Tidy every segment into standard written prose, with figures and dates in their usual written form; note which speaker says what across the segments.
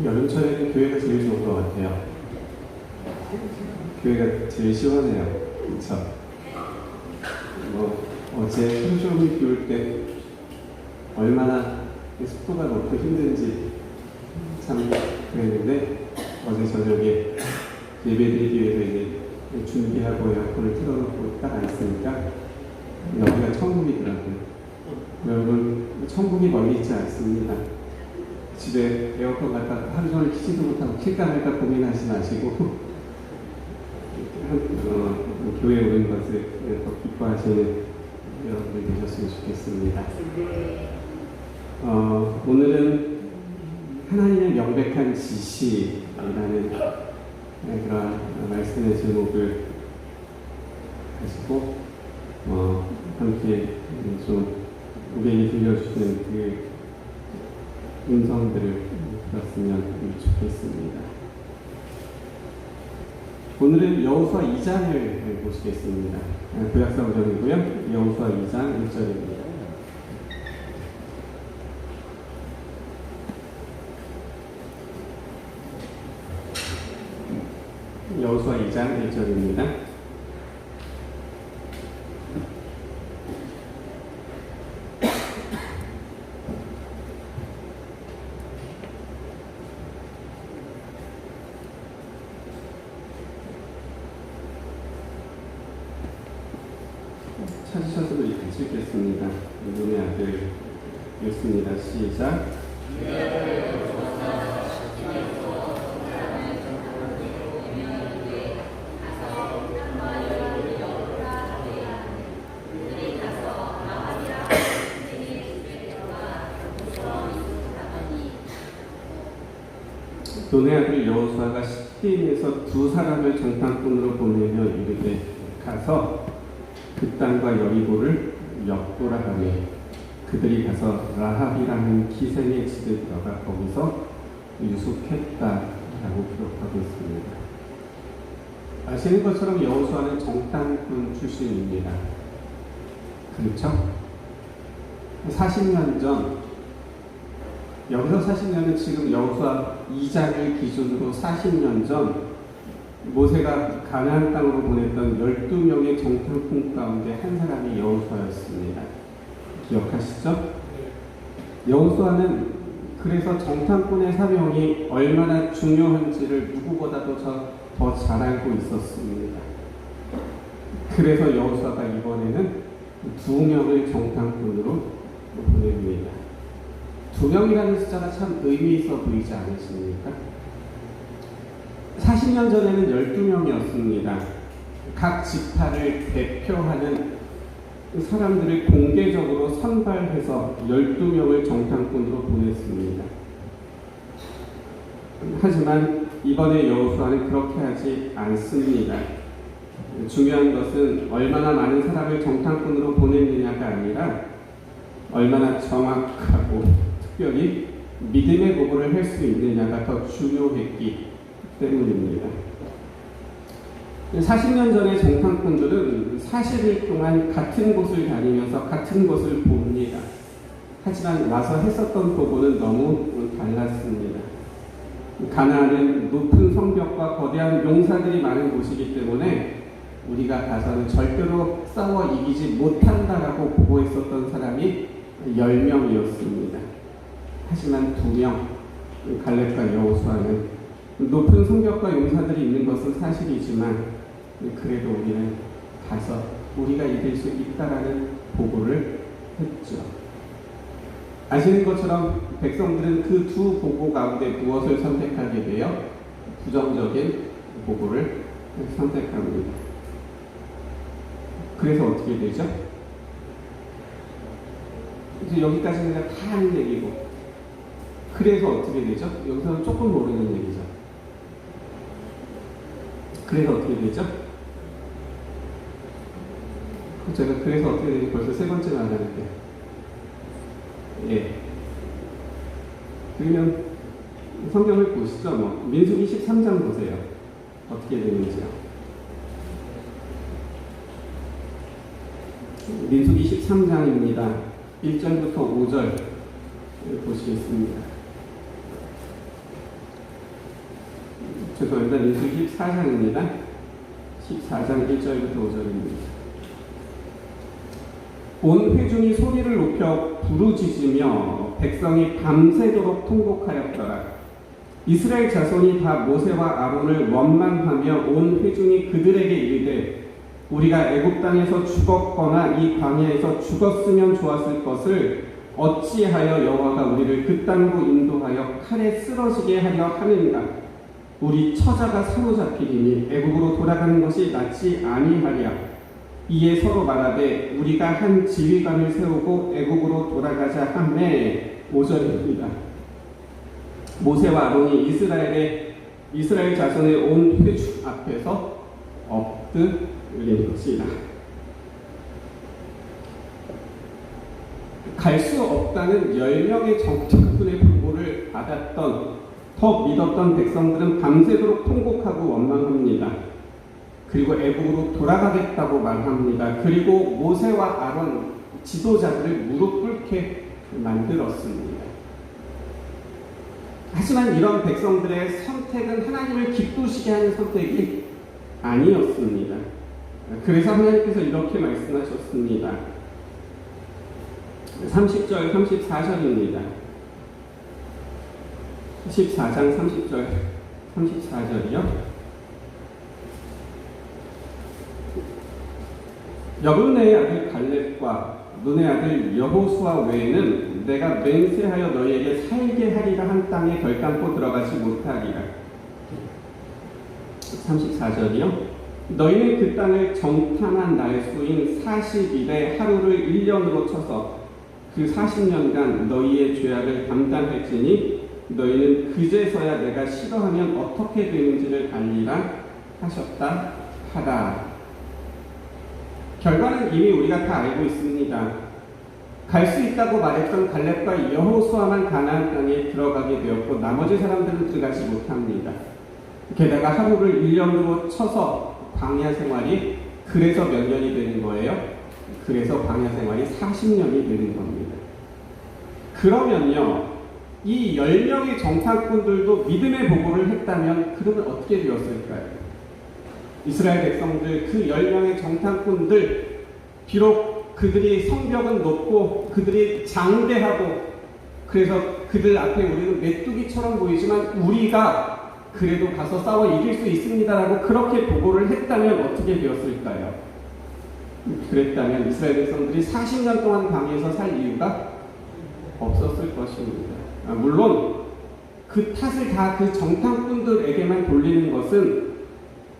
Speaker 1: 여름철에는 교회가 제일 좋은 것 같아요. 교회가 제일 시원해요. 그쵸? 어제 하루 종일 비 올 때 얼마나 습도가 높고 힘든지 참 그랬는데, 어제 저녁에 예배드리기 위해서 이제 준비하고 에어컨을 틀어놓고 딱 앉으니까 여기가 천국이더라고요. 여러분, 천국이 멀리 있지 않습니다. 집에 에어컨 갖다 하루 종일 키지도 못하고 킬까 말까 고민하지 마시고 교회에 오는 것을 더 기뻐하시는 여러분이 되셨으면 좋겠습니다. 오늘은 하나님의 명백한 지시라는 그런 말씀의 제목을 가지고 함께 좀 우리에게 들려주시는 그 음성들을 들었으면 좋겠습니다. 오늘은 여호수아 2장을 보시겠습니다. 구약사 버전이고요. 여호수아 2장 1절입니다. 여호수아 2장 1절입니다. 찾으셔서 같이 읽겠습니다. 눈의 아들 읽습니다. 시작. 눈의 아들 여호수아가 시팀에서 두 사람을 정탐꾼으로 보내며 이르되 가서 그 땅과 여리고를 역돌아가며 그들이 가서 라합이라는 기생의 집에 들어가 거기서 유숙했다라고 기록하고 있습니다. 아시는 것처럼 여호수아는 정탐꾼 출신입니다. 그렇죠? 40년 전, 여기서 40년은 지금 여호수아 2장을 기준으로 40년 전 모세가 가나안 땅으로 보냈던 12명의 정탐꾼 가운데 한 사람이 여호수아였습니다. 기억하시죠? 여호수아는 그래서 정탐꾼의 사명이 얼마나 중요한지를 누구보다도 더 잘 알고 있었습니다. 그래서 여호수아가 이번에는 2명을 정탐꾼으로 보냅니다. 2명이라는 숫자가 참 의미 있어 보이지 않으십니까? 40년 전에는 12명이었습니다. 각 지파를 대표하는 사람들을 공개적으로 선발해서 12명을 정탐꾼으로 보냈습니다. 하지만 이번에 여호수아는 그렇게 하지 않습니다. 중요한 것은 얼마나 많은 사람을 정탐꾼으로 보냈느냐가 아니라 얼마나 정확하고 특별히 믿음의 보고를 할 수 있느냐가 더 중요했기 때문입니다. 40년 전의 정탐꾼들은 40일 동안 같은 곳을 다니면서 같은 곳을 봅니다. 하지만 와서 했었던 보고는 너무 달랐습니다. 가나안은 높은 성벽과 거대한 용사들이 많은 곳이기 때문에 우리가 가서는 절대로 싸워 이기지 못한다라고 보고했었던 사람이 10명이었습니다. 하지만 2명, 갈렙과 여호수아는 높은 성벽과 용사들이 있는 것은 사실이지만 그래도 우리는 가서 우리가 이길 수 있다라는 보고를 했죠. 아시는 것처럼 백성들은 그 2 보고 가운데 무엇을 선택하게 되어 부정적인 보고를 선택합니다. 그래서 어떻게 되죠? 이제 여기까지는 다 하는 얘기고, 그래서 어떻게 되죠? 여기서는 조금 모르는 얘기죠. 그래서 어떻게 되죠? 제가 그래서 어떻게 되는지 벌써 3번째 말하는데, 예. 그러면 성경을 보시죠. 민수기 13장 보세요. 어떻게 되는지요. 민수기 13장입니다. 1절부터 5절 보시겠습니다. 죄송합니다. 민수기 14장입니다. 14장 1절부터 5절입니다. 온 회중이 소리를 높여 부르짖으며 백성이 밤새도록 통곡하였더라. 이스라엘 자손이 다 모세와 아론을 원망하며 온 회중이 그들에게 이르되 우리가 애굽 땅에서 죽었거나 이 광야에서 죽었으면 좋았을 것을 어찌하여 여호와가 우리를 그 땅으로 인도하여 칼에 쓰러지게 하려 하는가? 우리 처자가 사로잡히리니 애굽으로 돌아가는 것이 낫지 아니하랴. 이에 서로 말하되 우리가 한 지휘관을 세우고 애굽으로 돌아가자 하매. 5절입니다. 모세와 아론이 이스라엘 자손의 온 회중 앞에서 엎드린 것이다. 갈 수 없다는 10명의 정탐꾼의 보고를 받았던, 더 믿었던 백성들은 밤새도록 통곡하고 원망합니다. 그리고 애굽으로 돌아가겠다고 말합니다. 그리고 모세와 아론 지도자들을 무릎 꿇게 만들었습니다. 하지만 이런 백성들의 선택은 하나님을 기쁘시게 하는 선택이 아니었습니다. 그래서 하나님께서 이렇게 말씀하셨습니다. 30절, 34절입니다. 14장 30절, 34절이요. 여분의 아들 갈렙과 눈의 아들 여호수아 외에는 내가 맹세하여 너희에게 살게 하리라 한 땅에 결단코 들어가지 못하리라. 34절이요. 너희는 그 땅을 정탐한 날 수인 40일에 하루를 1년으로 쳐서 그 40년간 너희의 죄악을 담당할지니 너희는 그제서야 내가 싫어하면 어떻게 되는지를 알리라 하셨다 하라. 결과는 이미 우리가 다 알고 있습니다. 갈 수 있다고 말했던 갈렙과 여호수아만 가나안 땅에 들어가게 되었고 나머지 사람들은 들어가지 못합니다. 게다가 하루를 1년으로 쳐서 광야 생활이 그래서 몇 년이 되는 거예요? 그래서 광야 생활이 40년이 되는 겁니다. 그러면요, 이 10명의 정탐꾼들도 믿음의 보고를 했다면 그러면 어떻게 되었을까요? 이스라엘 백성들, 그 10명의 정탐꾼들, 비록 그들이 성벽은 높고 그들이 장대하고 그래서 그들 앞에 우리는 메뚜기처럼 보이지만 우리가 그래도 가서 싸워 이길 수 있습니다라고 그렇게 보고를 했다면 어떻게 되었을까요? 그랬다면 이스라엘 백성들이 40년 동안 광야에서 살 이유가 없었을 것입니다. 물론 그 탓을 다 그 정탐꾼들에게만 돌리는 것은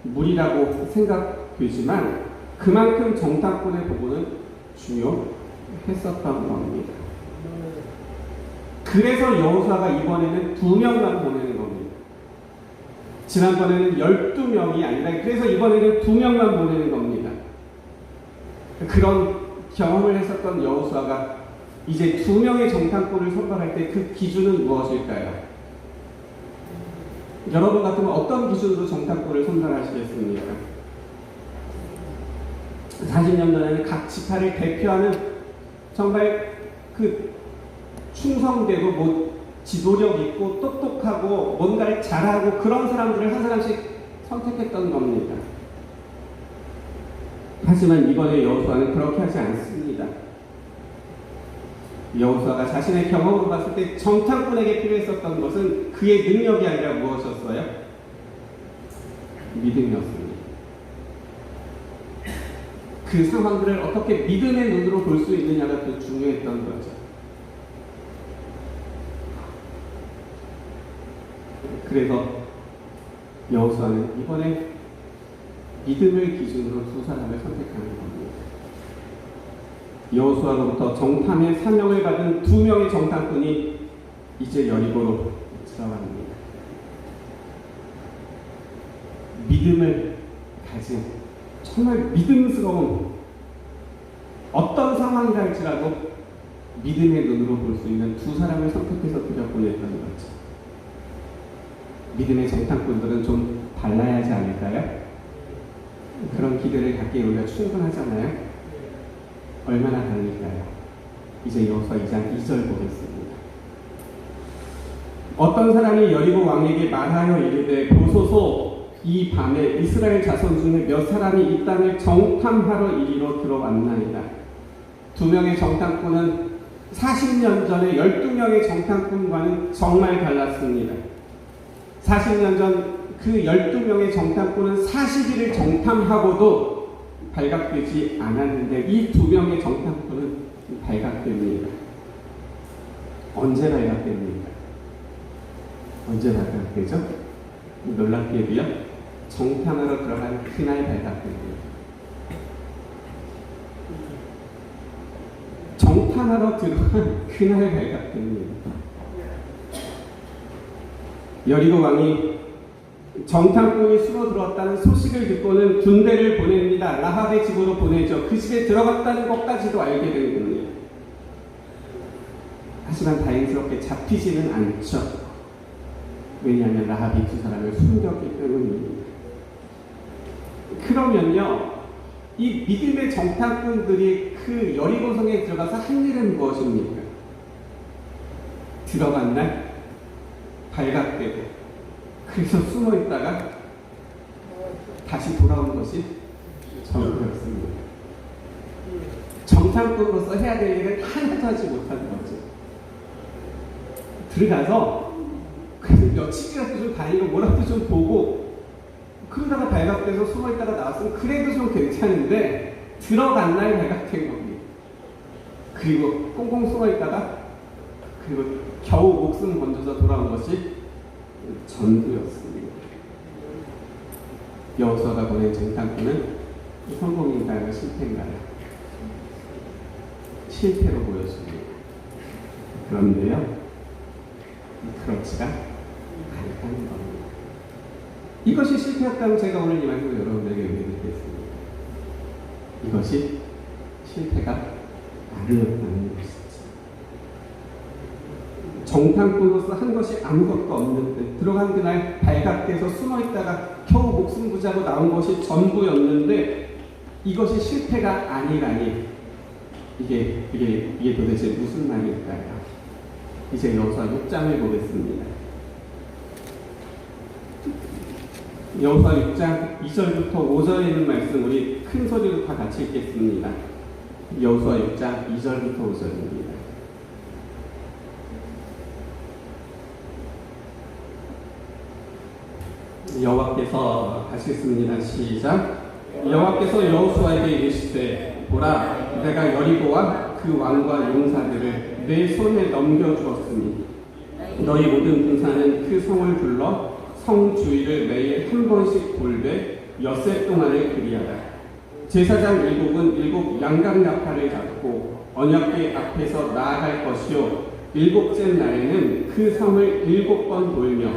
Speaker 1: 무리라고 생각되지만 그만큼 정탐꾼의 보고는 중요했었던 겁니다. 그래서 여호수아가 이번에는 2명만 보내는 겁니다. 지난번에는 12명이 아니라 그래서 이번에는 2명만 보내는 겁니다. 그런 경험을 했었던 여호수아가 이제 2명의 정탐꾼을 선발할 때 그 기준은 무엇일까요? 여러분 같으면 어떤 기준으로 정탐꾼을 선발하시겠습니까? 40년 전에는 각 지파를 대표하는 정말 그 충성되고 지도력 있고 똑똑하고 뭔가를 잘하고 그런 사람들을 한 사람씩 선택했던 겁니다. 하지만 이번에 여호수아는 그렇게 하지 않습니다. 여호수아가 자신의 경험으로 봤을 때 정탐꾼에게 필요했었던 것은 그의 능력이 아니라 무엇이었어요? 믿음이었습니다. 그 상황들을 어떻게 믿음의 눈으로 볼 수 있느냐가 더 중요했던 거죠. 그래서 여호수아는 이번에 믿음을 기준으로 2사람을 선택하는 겁니다. 여호수아로부터 정탐의 사명을 받은 2명의 정탐꾼이 이제 여리고로 들어갑니다. 믿음을 가진 정말 믿음스러운 어떤 상황이라 할지라도 믿음의 눈으로 볼 수 있는 2사람을 선택해서 들여보냈던 거죠. 믿음의 정탐꾼들은 좀 달라야 하지 않을까요? 그런 기대를 갖기에 우리가 충분하잖아요. 얼마나 다를까요? 이제 여호수아 2장 2절 보겠습니다. 어떤 사람이 여리고 왕에게 말하여 이르되 보소서 이 밤에 이스라엘 자손 중에 몇 사람이 이 땅을 정탐하러 이리로 들어왔나이다. 2명의 정탐꾼은 40년 전에 12명의 정탐꾼과는 정말 달랐습니다. 40년 전 그 12명의 정탐꾼은 40일을 정탐하고도 발각되지 않았는데 이 2명의 정탐꾼은 발각됩니다. 언제 발각됩니까? 언제 발각되죠? 놀랍게도요, 정탐하러 들어간 그날 발각됩니다. 정탐하러 들어간 그날 발각됩니다. 여리고 왕이 정탐꾼이 숨어 들어왔다는 소식을 듣고는 군대를 보냅니다. 라합의 집으로 보내죠. 그 집에 들어갔다는 것까지도 알게 되는군요. 하지만 다행스럽게 잡히지는 않죠. 왜냐하면 라합이 2사람을 숨겼기 때문입니다. 그러면요, 이 믿음의 정탐꾼들이 그 여리고성에 들어가서 한 일은 무엇입니까? 들어간 날 발각되고 그래서 숨어 있다가 다시 돌아온 것이 전부였습니다. 정탐꾼으로서 해야 될 일을 하나도 하지 못한 거죠. 들어가서 그래서 며칠이라도 좀 다니고 뭐라도 좀 보고 그러다가 발각돼서 숨어 있다가 나왔으면 그래도 좀 괜찮은데 들어간 날 발각된 겁니다. 그리고 꽁꽁 숨어 있다가 그리고 겨우 목숨 건져서 돌아온 것이 전부였습니다. 여호수아가 보낸 정탐꾼은 성공인가요? 실패인가요? 실패로 보였습니다. 그런데요, 그렇지가 않다는 겁니다. 이것이 실패였다고 제가 오늘 이 말씀을 여러분에게 얘기드리겠습니다. 이것이 실패가 아니었다는 것이죠. 정탐꾼으로서 한 것이 아무것도 없는데 들어간 그날 발각돼서 숨어있다가 겨우 목숨 구자고 나온 것이 전부였는데 이것이 실패가 아니라니 이게 도대체 무슨 말일까요? 이제 여호수아 6장을 보겠습니다. 여호수아 6장 2절부터 5절에 있는 말씀 우리 큰 소리로 다 같이 읽겠습니다. 여호수아 6장 2절부터 5절입니다. 여호와께서 하시겠습니다. 시작. 여호와께서 여호수아에게 이르시되 보라 내가 여리고와 그 왕과 용사들을 내 손에 넘겨주었으니 너희 모든 군사는 그 성을 둘러 성 주위를 매일 한 번씩 돌되 엿새 동안을 그리하라. 제사장 일곱은 일곱 양강나팔을 잡고 언약궤 앞에서 나아갈 것이요 일곱째 날에는 그 성을 7번 돌며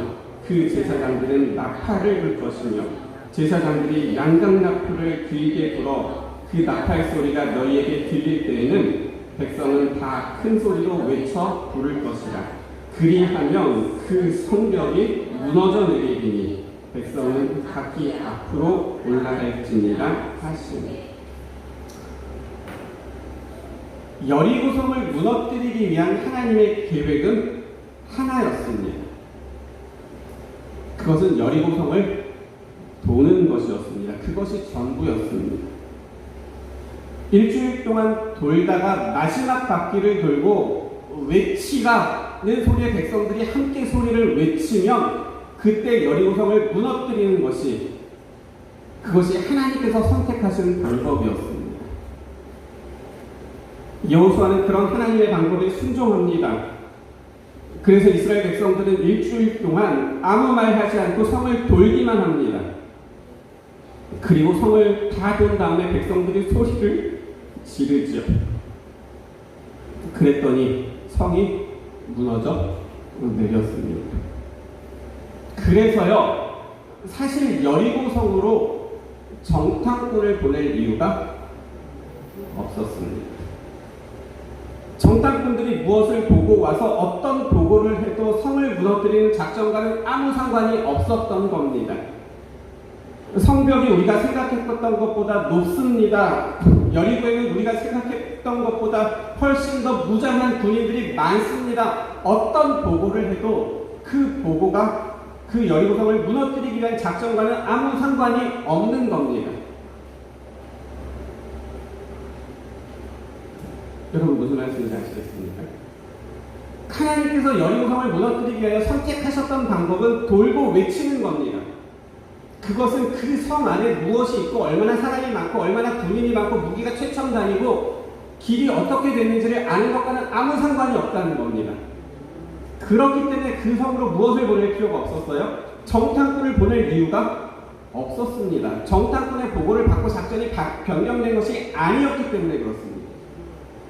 Speaker 1: 그 제사장들은 나팔을 불 것이며 제사장들이 양강나팔을 길게 불어 그 나팔 소리가 너희에게 들릴 때에는 백성은 다 큰 소리로 외쳐 부를 것이라. 그리하면 그 성벽이 무너져 내리리니 백성은 각기 앞으로 올라갈지니라 하시니. 여리고성을 무너뜨리기 위한 하나님의 계획은 하나였습니다. 그것은 여리고성을 도는 것이었습니다. 그것이 전부였습니다. 일주일 동안 돌다가 마지막 바퀴를 돌고 외치라는 소리에 백성들이 함께 소리를 외치면 그때 여리고성을 무너뜨리는 것이 그것이 하나님께서 선택하신 방법이었습니다. 여호수아는 그런 하나님의 방법에 순종합니다. 그래서 이스라엘 백성들은 일주일 동안 아무 말 하지 않고 성을 돌기만 합니다. 그리고 성을 다 돈 다음에 백성들이 소리를 지르죠. 그랬더니 성이 무너져 내렸습니다. 그래서요, 사실 여리고성으로 정탐꾼을 보낼 이유가 없었습니다. 정탐꾼들이 무엇을 보고 와서 어떤 보고를 해도 성을 무너뜨리는 작전과는 아무 상관이 없었던 겁니다. 성벽이 우리가 생각했던 것보다 높습니다. 여리고에는 우리가 생각했던 것보다 훨씬 더 무장한 군인들이 많습니다. 어떤 보고를 해도 그 보고가 그 여리고성을 무너뜨리기 위한 작전과는 아무 상관이 없는 겁니다. 여러분 무슨 말씀인지 아시겠습니까? 하나님께서 여리고성을 무너뜨리기 위하여 선택하셨던 방법은 돌고 외치는 겁니다. 그것은 그 성 안에 무엇이 있고 얼마나 사람이 많고 얼마나 군인이 많고 무기가 최첨단이고 길이 어떻게 됐는지를 아는 것과는 아무 상관이 없다는 겁니다. 그렇기 때문에 그 성으로 무엇을 보낼 필요가 없었어요? 정탐꾼을 보낼 이유가 없었습니다. 정탐꾼의 보고를 받고 작전이 변경된 것이 아니었기 때문에 그렇습니다.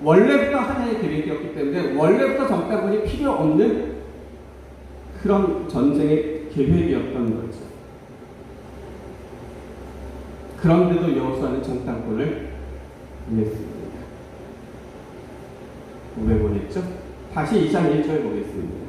Speaker 1: 원래부터 하나의 계획이었기 때문에 원래부터 정탐꾼이 필요 없는 그런 전쟁의 계획이었던 거죠. 그런데도 여호수아는 정탐꾼을 보냈습니다. 왜 보냈죠? 다시 2장 1절 보겠습니다.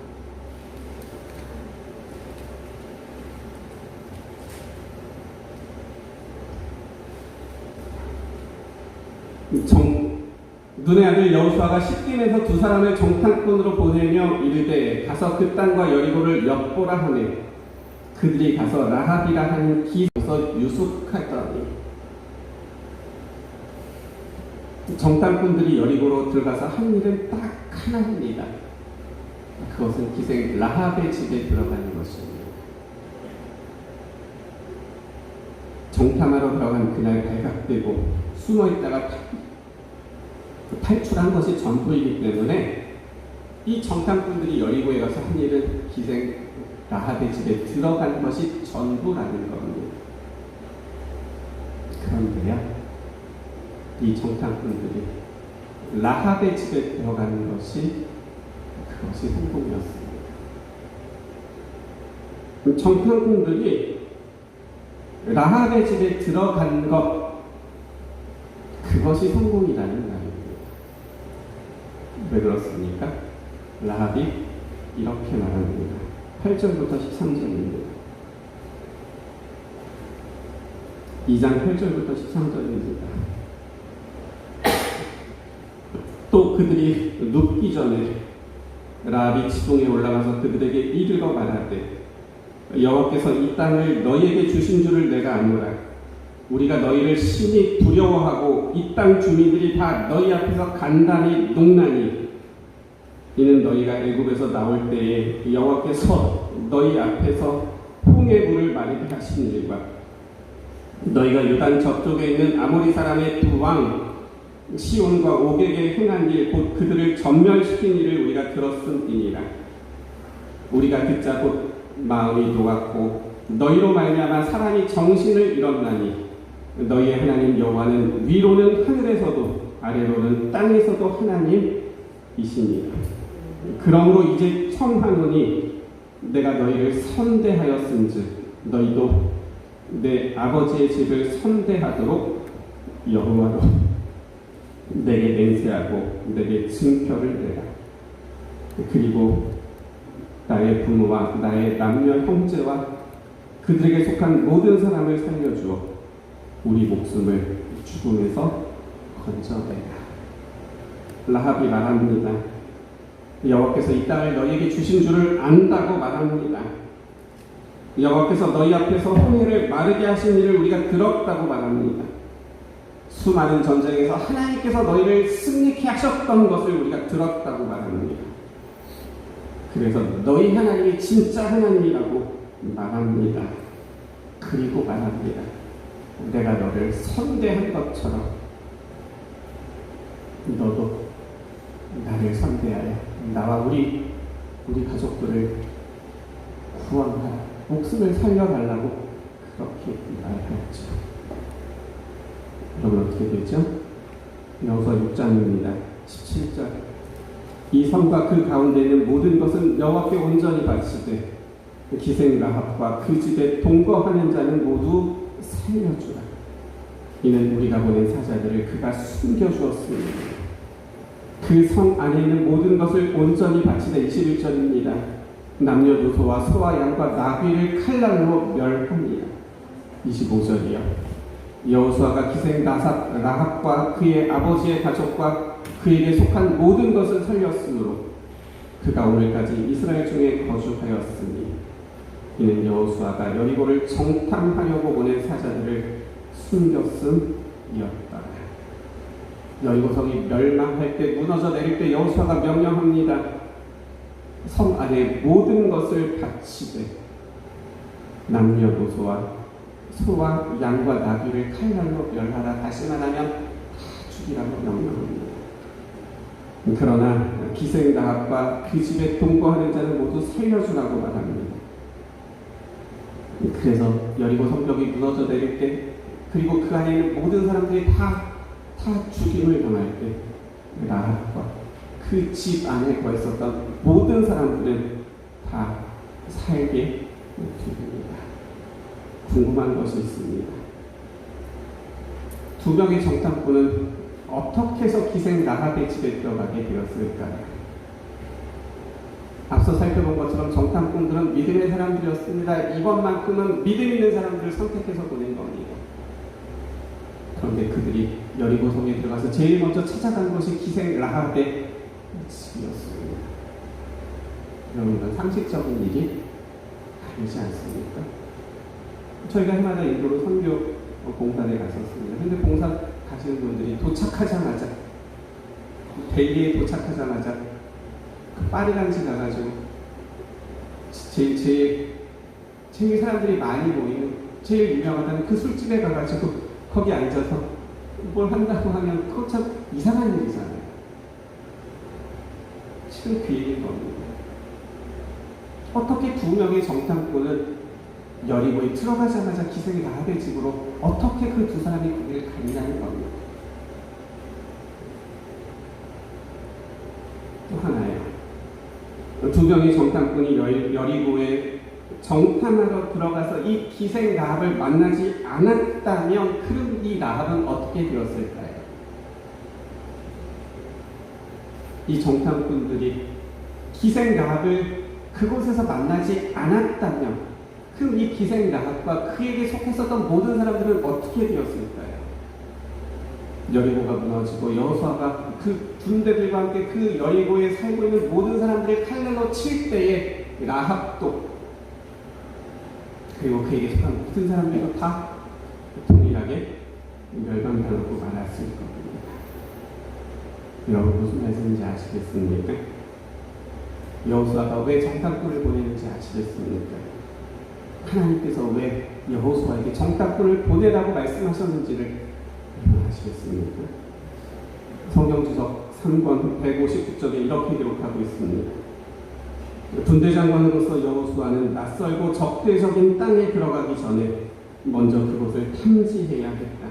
Speaker 1: 눈의 아들 여호수아가 십김에서 두 사람을 정탐꾼으로 보내며 이르되 가서 그 땅과 여리고를 엿보라 하매 그들이 가서 라합이라 하는 기에서 유숙하더니 정탐꾼들이 여리고로 들어가서 한 일은 딱 하나입니다. 그것은 기생 라합의 집에 들어가는 것입니다. 정탐하러 들어간 그날 발각되고 숨어있다가 탈출한 것이 전부이기 때문에 이 정탐꾼들이 여리고에 가서 한 일은 기생 라합의 집에 들어간 것이 전부라는 겁니다. 그런데요, 이 정탐꾼들이 라합의 집에 들어가는 것이 그것이 성공이었습니다. 정탐꾼들이 라합의 집에 들어간 것 그것이 성공이라는 말입니다. 왜 그렇습니까? 라합이 이렇게 말합니다. 8절부터 13절입니다. 2장 8절부터 13절입니다. 또 그들이 눕기 전에 라합이 지붕에 올라가서 그들에게 이르러 말하되 여호와께서 이 땅을 너희에게 주신 줄을 내가 아노라. 우리가 너희를 심히 두려워하고 이 땅 주민들이 다 너희 앞에서 간단히 녹나니 이는 너희가 애굽에서 나올 때에 여호와께서 너희 앞에서 홍해 물을 마르게 하신 일과 너희가 요단 저쪽에 있는 아모리 사람의 두 왕 시온과 오게게 행한 일 곧 그들을 전멸시킨 일을 우리가 들었음이니라. 우리가 듣자 곧 마음이 녹았고 너희로 말미암아 사람이 정신을 잃었나니 너희의 하나님 여호와는 위로는 하늘에서도 아래로는 땅에서도 하나님이시니라. 그러므로 이제 청하노니 내가 너희를 선대하였은즉 너희도 내 아버지의 집을 선대하도록 여호와로 내게 맹세하고 내게 증표를 내라. 그리고 나의 부모와 나의 남녀 형제와 그들에게 속한 모든 사람을 살려주어 우리 목숨을 죽음에서 건져내라. 라합이 말합니다. 여호와께서 이 땅을 너희에게 주신 줄을 안다고 말합니다. 여호와께서 너희 앞에서 홍해를 마르게 하신 일을 우리가 들었다고 말합니다. 수많은 전쟁에서 하나님께서 너희를 승리케 하셨던 것을 우리가 들었다고 말합니다. 그래서 너희 하나님이 진짜 하나님이라고 말합니다. 그리고 말합니다. 내가 너를 선대한 것처럼 너도 나를 선대하여 나와 우리 가족들을 구원하라. 목숨을 살려달라고 그렇게 말하였죠. 그러면 어떻게 되죠? 여호수아 6장입니다. 17절. 이 성과 그 가운데 있는 모든 것은 여호와께 온전히 바치되 기생 라합과 그 집에 동거하는 자는 모두 살려주라. 이는 우리가 보낸 사자들을 그가 숨겨주었습니다. 그 성 안에 있는 모든 것을 온전히 바치되 21절입니다. 남녀노소와 소와 양과 나귀를 칼날로 멸합니다. 25절이요. 여호수아가 기생 라합과 그의 아버지의 가족과 그에게 속한 모든 것을 살렸으므로 그가 오늘까지 이스라엘 중에 거주하였으니 이는 여호수아가 여리고를 정탐하려고 보낸 사자들을 숨겼음이었다. 여리고성이 멸망할 때 무너져 내릴 때 여호수아가 명령합니다. 성 안에 모든 것을 바치되 남녀노소와 소와 양과 나귀를 칼날로 멸하라. 다시 말하면 다 죽이라고 명령합니다. 그러나 기생 라합과 그 집에 동거하는 자는 모두 살려주라고 말합니다. 그래서 여리고 성벽이 무너져 내릴 때 그리고 그 안에 있는 모든 사람들이 다 죽임을 당할 때 라합과 그 집 안에 거했었던 모든 사람들은 다 살게 됩니다. 궁금한 것이 있습니다. 두 명의 정탐꾼은 어떻게 해서 기생 라합의 집에 들어가게 되었을까요? 앞서 살펴본 것처럼 정탐꾼들은 믿음의 사람들이었습니다. 이번만큼은 믿음 있는 사람들을 선택해서 보낸 겁니다. 그런데 그들이 여리고성에 들어가서 제일 먼저 찾아간 것이 기생 라합의 집이었습니다. 여러분, 상식적인 일이 아니지 않습니까? 저희가 해마다 인도로 선교 봉사에 갔었습니다. 근데 봉사 가시는 분들이 도착하자마자 벨기에 도착하자마자 파리랑지 가가지고 제일 사람들이 많이 모이는 제일 유명하다는 그 술집에 가가지고 거기 앉아서 뭘 한다고 하면 그거 참 이상한 일이잖아요. 지금 그 얘기인 겁니다. 어떻게 두 명의 정탐꾼은 여리고에 들어가자마자 기생이 라합의 집으로 어떻게 그 두 사람이 거기를 갔냐는 겁니다. 또 하나요. 두 명의 정탐꾼이 여리고에 정탐하러 들어가서 이 기생 라합을 만나지 않았다면 그럼 이 라합은 어떻게 되었을까요? 이 정탐꾼들이 기생 라합을 그곳에서 만나지 않았다면 그럼 이 기생 라합과 그에게 속했었던 모든 사람들은 어떻게 되었을까요? 여리고가 무너지고 여호수아가 그 군대들과 함께 그 여리고에 살고 있는 모든 사람들을 칠 때에 라합도 그리고 그에게 속한 모든 사람들도 다 동일하게 멸망당하고 말았을 겁니다. 여러분 무슨 말씀인지 아시겠습니까? 여호수아가 왜 정탐꾼을 보내는지 아시겠습니까? 하나님께서 왜 여호수아에게 정탐꾼을 보내라고 말씀하셨는지를 아시겠습니까? 성경주석 3권 159쪽에 이렇게 기록하고 있습니다. 군대장관으로서 여호수아는 낯설고 적대적인 땅에 들어가기 전에 먼저 그곳을 탐지해야겠다.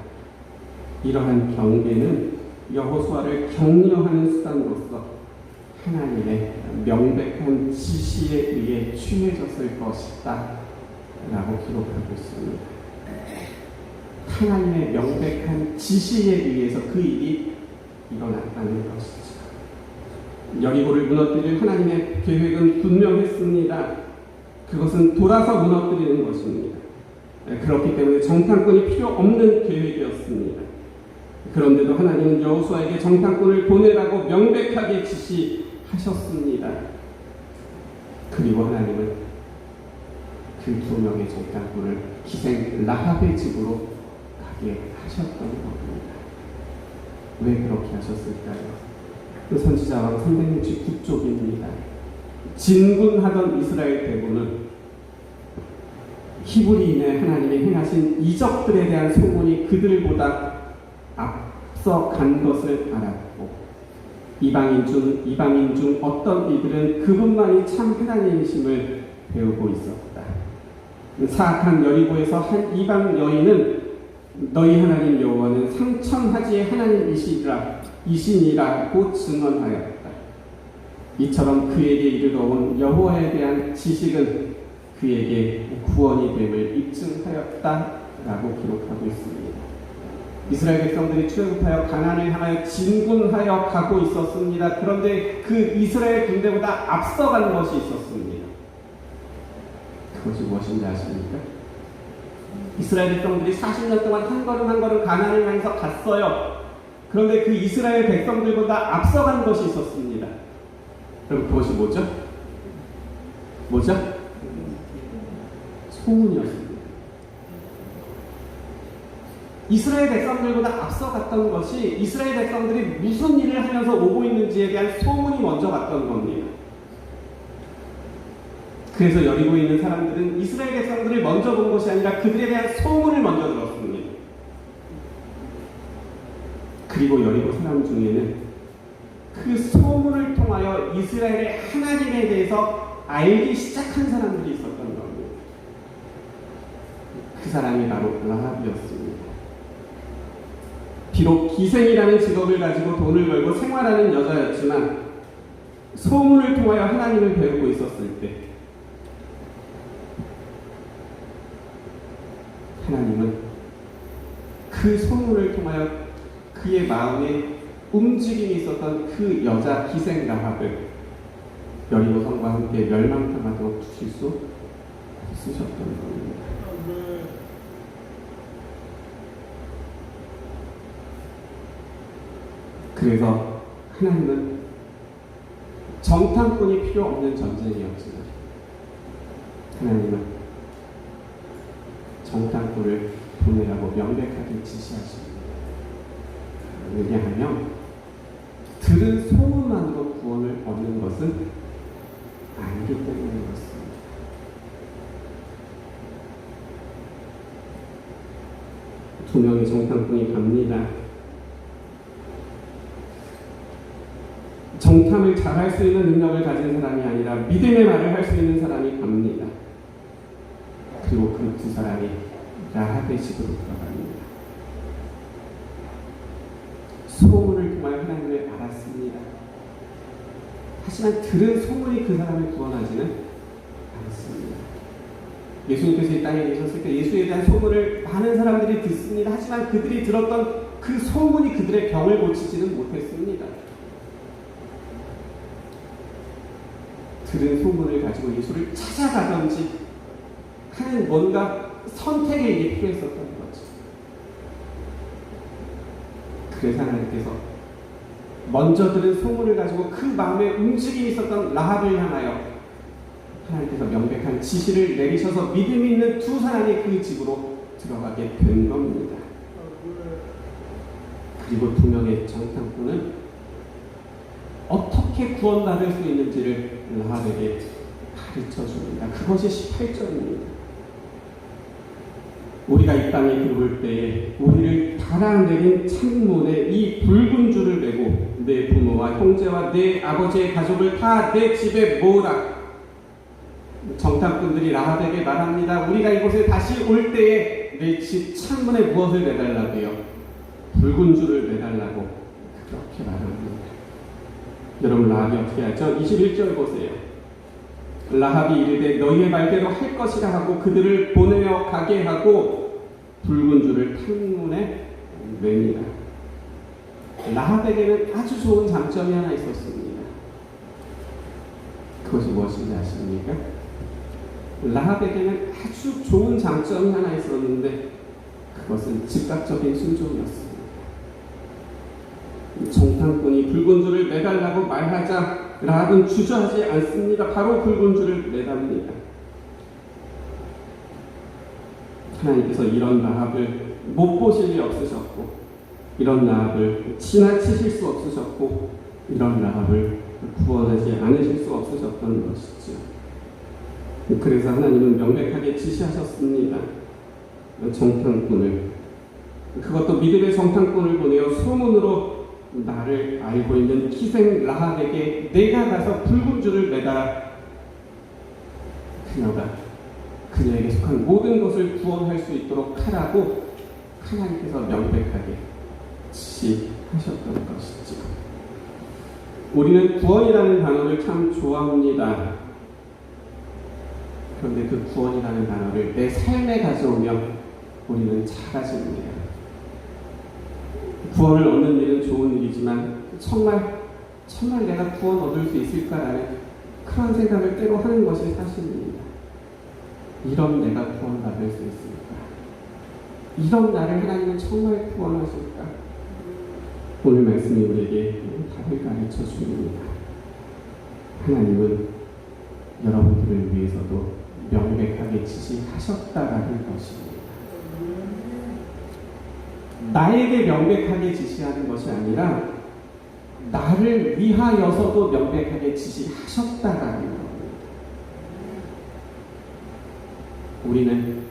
Speaker 1: 이러한 경계는 여호수아를 격려하는 수단으로서 하나님의 명백한 지시에 의해 취해졌을 것이다 라고 기록하고 있습니다. 하나님의 명백한 지시에 의해서 그 일이 일어났다는 것이죠. 여리고를 무너뜨릴 하나님의 계획은 분명했습니다. 그것은 돌아서 무너뜨리는 것입니다. 그렇기 때문에 정탐꾼이 필요 없는 계획이었습니다. 그런데도 하나님은 여호수아에게 정탐꾼을 보내라고 명백하게 지시하셨습니다. 그리고 하나님은 그 두 명의 정탐꾼을 희생 라합의 집으로 가게 하셨던 겁니다. 왜 그렇게 하셨을까요? 그 선지자왕 369쪽입니다. 진군하던 이스라엘 대군은 히브리인의 하나님이 행하신 이적들에 대한 소문이 그들보다 앞서 간 것을 알았고 이방인 중 어떤 이들은 그분만이 참 하나님이심을 배우고 있었다. 사악한 여리고에서 한 이방 여인은 너희 하나님 여호와는 상천하지의 하나님이시니라고 증언하였다. 이처럼 그에게 이르러온 여호와에 대한 지식은 그에게 구원이 됨을 입증하였다라고 기록하고 있습니다. 이스라엘 백성들이 출애굽하여 가나안을 향하여 진군하여 가고 있었습니다. 그런데 그 이스라엘 군대보다 앞서간 것이 있었습니다. 그것이 무엇인지 아십니까? 이스라엘 백성들이 40년 동안 한 걸음 한 걸음 가나안을 향해서 갔어요. 그런데 그 이스라엘 백성들보다 앞서간 것이 있었습니다. 그럼 그것이 뭐죠? 소문이었습니다. 이스라엘 백성들보다 앞서갔던 것이 이스라엘 백성들이 무슨 일을 하면서 오고 있는지에 대한 소문이 먼저 갔던 겁니다. 그래서 여리고에 있는 사람들은 이스라엘 백성들을 먼저 본 것이 아니라 그들에 대한 소문을 먼저 들었습니다. 그리고 여리고 사람 중에는 그 소문을 통하여 이스라엘의 하나님에 대해서 알기 시작한 사람들이 있었던 겁니다. 그 사람이 바로 라합이었습니다. 비록 기생이라는 직업을 가지고 돈을 벌고 생활하는 여자였지만 소문을 통하여 하나님을 배우고 있었을 때 하나님은 그 소문을 통하여 그의 마음에 움직임이 있었던 그 여자 기생 라합을 여리고 성과 함께 멸망당하도록 두실 수 없으셨던 겁니다. 그래서 하나님은 정탐꾼이 필요 없는 전쟁이었지만 하나님은 정탐꾼을 보내라고 명백하게 지시하십니다. 왜냐하면 들은 소문만으로 구원을 얻는 것은 아니기 때문에 그렇습니다. 두 명의 정탐꾼이 갑니다. 정탐을 잘할 수 있는 능력을 가진 사람이 아니라 믿음의 말을 할 수 있는 사람이 갑니다. 그리고 그 두 사람이 라합의 집으로 들어갑니다. 소문을 통하여 하나님을 알았습니다. 하지만 들은 소문이 그 사람을 구원하지는 않습니다. 예수님께서 이 땅에 계셨을 때 예수에 대한 소문을 많은 사람들이 듣습니다. 하지만 그들이 들었던 그 소문이 그들의 병을 고치지는 못했습니다. 들은 소문을 가지고 예수를 찾아가든지 하는 뭔가 선택의 일이 필요했었던 거죠. 그래서 하나님께서 먼저 들은 소문을 가지고 그 마음에 움직임이 있었던 라합을 향하여 하나님께서 명백한 지시를 내리셔서 믿음 있는 두 사람이 그 집으로 들어가게 된 겁니다. 그리고 두 명의 정탐꾼은 어떻게 구원받을 수 있는지를 라합에게 가르쳐 줍니다. 그것이 18절입니다. 우리가 이 땅에 들어올 때에 우리를 달아내린 창문에 이 붉은 줄을 메고 내 부모와 형제와 내 아버지의 가족을 다 내 집에 모으라. 정탐꾼들이 라합에게 말합니다. 우리가 이곳에 다시 올 때에 내 집 창문에 무엇을 매달라고요? 붉은 줄을 매달라고 그렇게 말합니다. 여러분, 라합이 어떻게 하죠? 21절 보세요. 라합이 이르되 너희의 말대로 할 것이라 하고 그들을 보내어 가게 하고 붉은 줄을 창문에 맵니다. 라합에게는 아주 좋은 장점이 하나 있었습니다. 그것이 무엇인지 아십니까? 라합에게는 아주 좋은 장점이 하나 있었는데 그것은 즉각적인 순종이었습니다. 정탐꾼이 붉은 줄을 매달라고 말하자 라합은 주저하지 않습니다. 바로 붉은 줄을 매답니다. 하나님께서 이런 라합을 못 보실 리 없으셨고, 이런 라합을 지나치실 수 없으셨고, 이런 라합을 구원하지 않으실 수 없으셨던 것이죠. 그래서 하나님은 명백하게 지시하셨습니다. 정탐꾼을, 그것도 믿음의 정탐꾼을 보내어 소문으로 나를 알고 있는 희생 라합에게 내가 가서 붉은 줄을 매달아 그녀가 그녀에게 속한 모든 것을 구원할 수 있도록 하라고 하나님께서 명백하게 지시하셨던 것이죠. 우리는 구원이라는 단어를 참 좋아합니다. 그런데 그 구원이라는 단어를 내 삶에 가져오면 우리는 잘하십니다. 구원을 얻는 일은 좋은 일이지만 정말 내가 구원 얻을 수 있을까라는 그런 생각을 때로 하는 것이 사실입니다. 이런 내가 구원받을 수 있을까? 이런 나를 하나님은 정말 구원하실까? 오늘 말씀이 우리에게 답을 가르쳐 줍니다. 하나님은 여러분들을 위해서도 명백하게 지시하셨다라는 것입니다. 나에게 명백하게 지시하는 것이 아니라 나를 위하여서도 명백하게 지시하셨다라는 겁니다. 우리는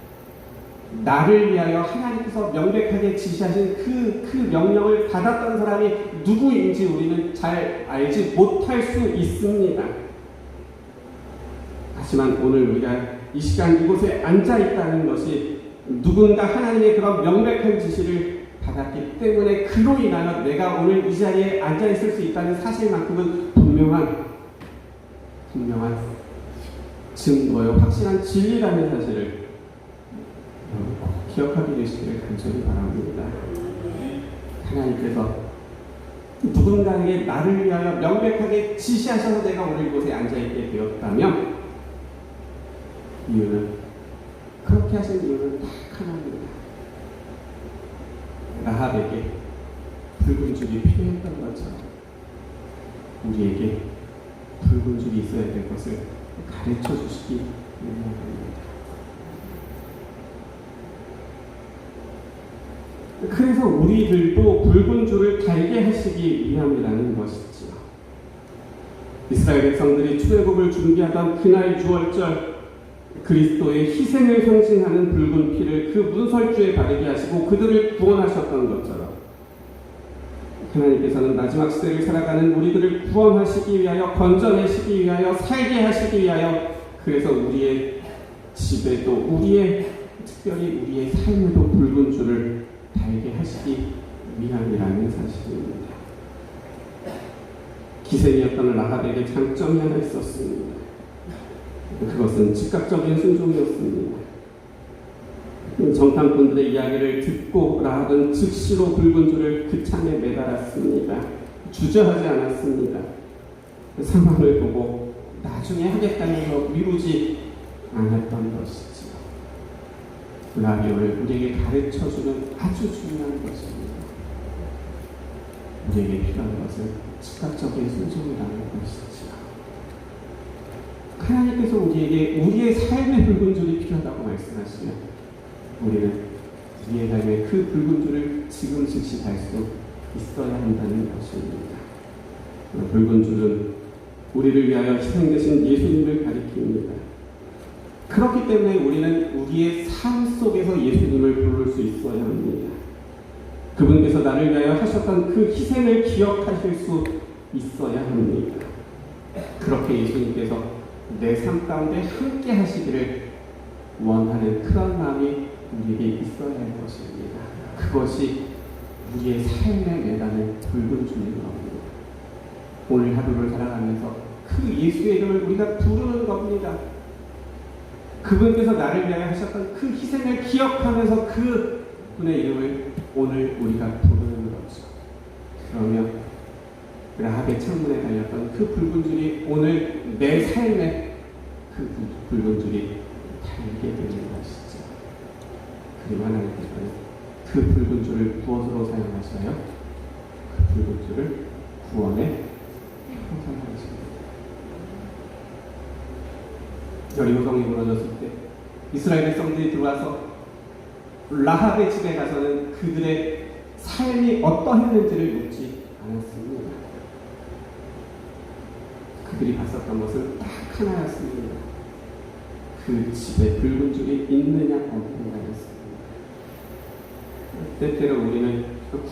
Speaker 1: 나를 위하여 하나님께서 명백하게 지시하신 그 명령을 받았던 사람이 누구인지 우리는 잘 알지 못할 수 있습니다. 하지만 오늘 우리가 이 시간 이곳에 앉아 있다는 것이 누군가 하나님의 그런 명백한 지시를 받았기 때문에 그로 인하여 내가 오늘 이 자리에 앉아 있을 수 있다는 사실만큼은 분명한 증거요, 확실한 진리라는 사실을 기억하게 되시기를 간절히 바랍니다. 하나님께서 누군가에게 나를 위하여 명백하게 지시하셔서 내가 오늘 이곳에 앉아있게 되었다면 이유는, 그렇게 하신 이유는 딱 하나입니다. 라합에게 붉은 줄이 필요했던 것처럼 우리에게 붉은 줄이 있어야 될 것을 가르쳐 주시기 원합니다. 그래서 우리들도 붉은 줄을 달게 하시기 위함이라는 것이지요. 이스라엘 백성들이 출애굽을 준비하던 그날 주월절, 그리스도의 희생을 상징하는 붉은 피를 그 문설주에 바르게 하시고 그들을 구원하셨던 것처럼 하나님께서는 마지막 시대를 살아가는 우리들을 구원하시기 위하여, 건져내시기 위하여, 살게 하시기 위하여, 그래서 우리의 집에도, 특별히 우리의 삶에도 붉은 줄을 달게 하시기 위함이라는 사실입니다. 기생이었던 라합에게 장점이 하나 있었습니다. 그것은 즉각적인 순종이었습니다. 정탐꾼들의 이야기를 듣고 라합은 즉시로 붉은 줄을 그 창에 매달았습니다. 주저하지 않았습니다. 상황을 보고 나중에 하겠다면서 미루지 않았던 것이죠. 라합이 오늘 우리에게 가르쳐주는 아주 중요한 것입니다. 우리에게 필요한 것은 즉각적인 순종이라는 것이죠. 하나님께서 우리에게 우리의 삶의 붉은 줄이 필요하다고 말씀하시면 우리는 우리의 삶의 그 붉은 줄을 지금 즉시 달 수 있어야 한다는 것입니다. 붉은 줄은 우리를 위하여 희생되신 예수님을 가리킵니다. 그렇기 때문에 우리는 우리의 삶 속에서 예수님을 부를 수 있어야 합니다. 그분께서 나를 위하여 하셨던 그 희생을 기억하실 수 있어야 합니다. 그렇게 예수님께서 내 삶 가운데 함께 하시기를 원하는 그런 마음이 우리에게 있어야 할 것입니다. 그것이 우리의 삶에 매다는 붉은 줄인 겁니다. 오늘 하루를 살아가면서 그 예수의 이름을 우리가 부르는 겁니다. 그분께서 나를 위하여 하셨던 그 희생을 기억하면서 그분의 이름을 오늘 우리가 부르는 거죠. 그러면 라합의 창문에 달렸던 그 붉은 줄이 오늘 내 삶에 그 붉은 줄이 달게 되는 것이죠. 그리고 하나님께서는 그 붉은 줄을 무엇으로 사용하셔요? 그 붉은 줄을 구원에 사용하십니다. 여리고성이 무너졌을 때 이스라엘 백성들이 들어와서 라합의 집에 가서는 그들의 삶이 어떠했는지를 묻지 않았습니다. 그들이 봤었던 것은 딱 하나였습니다. 그 집에 붉은 줄이 있느냐 없느냐였습니다. 때때로 우리는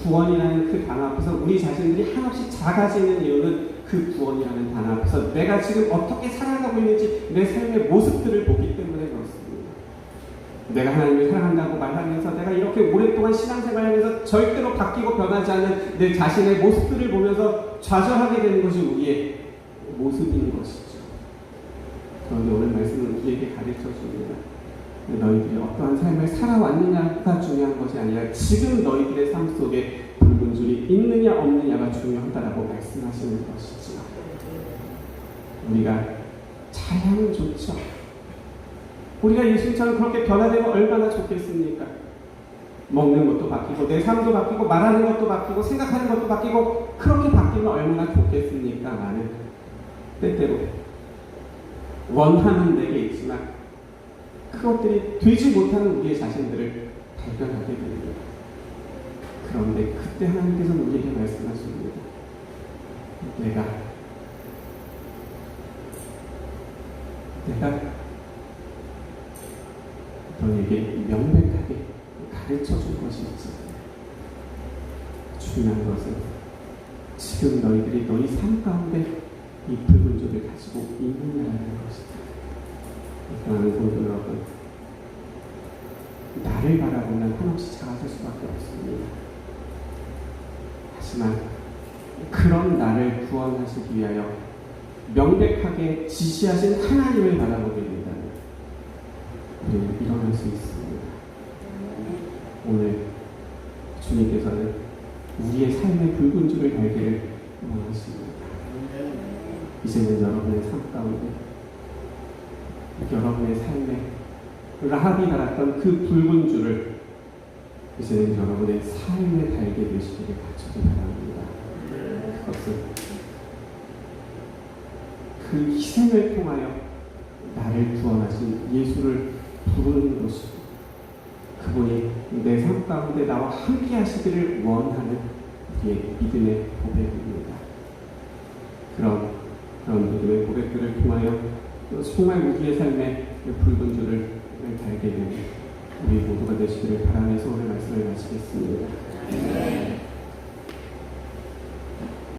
Speaker 1: 구원이라는 그 단어 앞에서 우리 자신들이 한없이 작아지는 이유는 그 구원이라는 단어 앞에서 내가 지금 어떻게 살아가고 있는지 내 삶의 모습들을 보기 때문에 그렇습니다. 내가 하나님을 사랑한다고 말하면서 내가 이렇게 오랫동안 신앙생활하면서 절대로 바뀌고 변하지 않는 내 자신의 모습들을 보면서 좌절하게 되는 것이 우리의 모습인 것이죠. 그런데 오늘 말씀은 우리에게 가르쳐 줍니다. 너희들이 어떠한 삶을 살아왔느냐가 중요한 것이 아니라 지금 너희들의 삶 속에 붉은 줄이 있느냐 없느냐가 중요하다고 말씀하시는 것이죠. 우리가 잘하면 좋죠. 우리가 예수님처럼 그렇게 변화되면 얼마나 좋겠습니까? 먹는 것도 바뀌고 내 삶도 바뀌고 말하는 것도 바뀌고 생각하는 것도 바뀌고 그렇게 바뀌면 얼마나 좋겠습니까? 나는 때때로 원하는 내게 있지만 그것들이 되지 못하는 우리의 자신들을 발견하게 됩니다. 그런데 그때 하나님께서는 우리에게 말씀하십니다. 내가 너에게 명백하게 가르쳐 준 것이 있지. 중요한 것은 지금 너희들이 너희 삶 가운데 이 붉은 줄을 가지고 있느냐라는 것이다. 사랑하는 성도 여러분, 나를 바라보면 한없이 작아질 수밖에 없습니다. 하지만 그런 나를 구원하시기 위하여 명백하게 지시하신 하나님을 바라보게 된다면 우리는 일어날 수 있습니다. 오늘 주님께서는 우리의 삶의 붉은 줄을 달기를 원하십니다. 이제는 여러분의 삶 가운데 여러분의 삶에 라합이 달았던 그 붉은 줄을 이제는 여러분의 삶에 달게 되시기를 간절히 바랍니다. 그것은 그 희생을 통하여 나를 구원하신 예수를 부르는 것이고 그분이 내 삶 가운데 나와 함께 하시기를 원하는 우리의 믿음의 고백입니다. 그런 믿음의 고백들을 통하여 정말 우리의 삶에 붉은 줄을 달게 되는 우리 모두가 되시기를 바라면서 오늘 말씀을 마치겠습니다.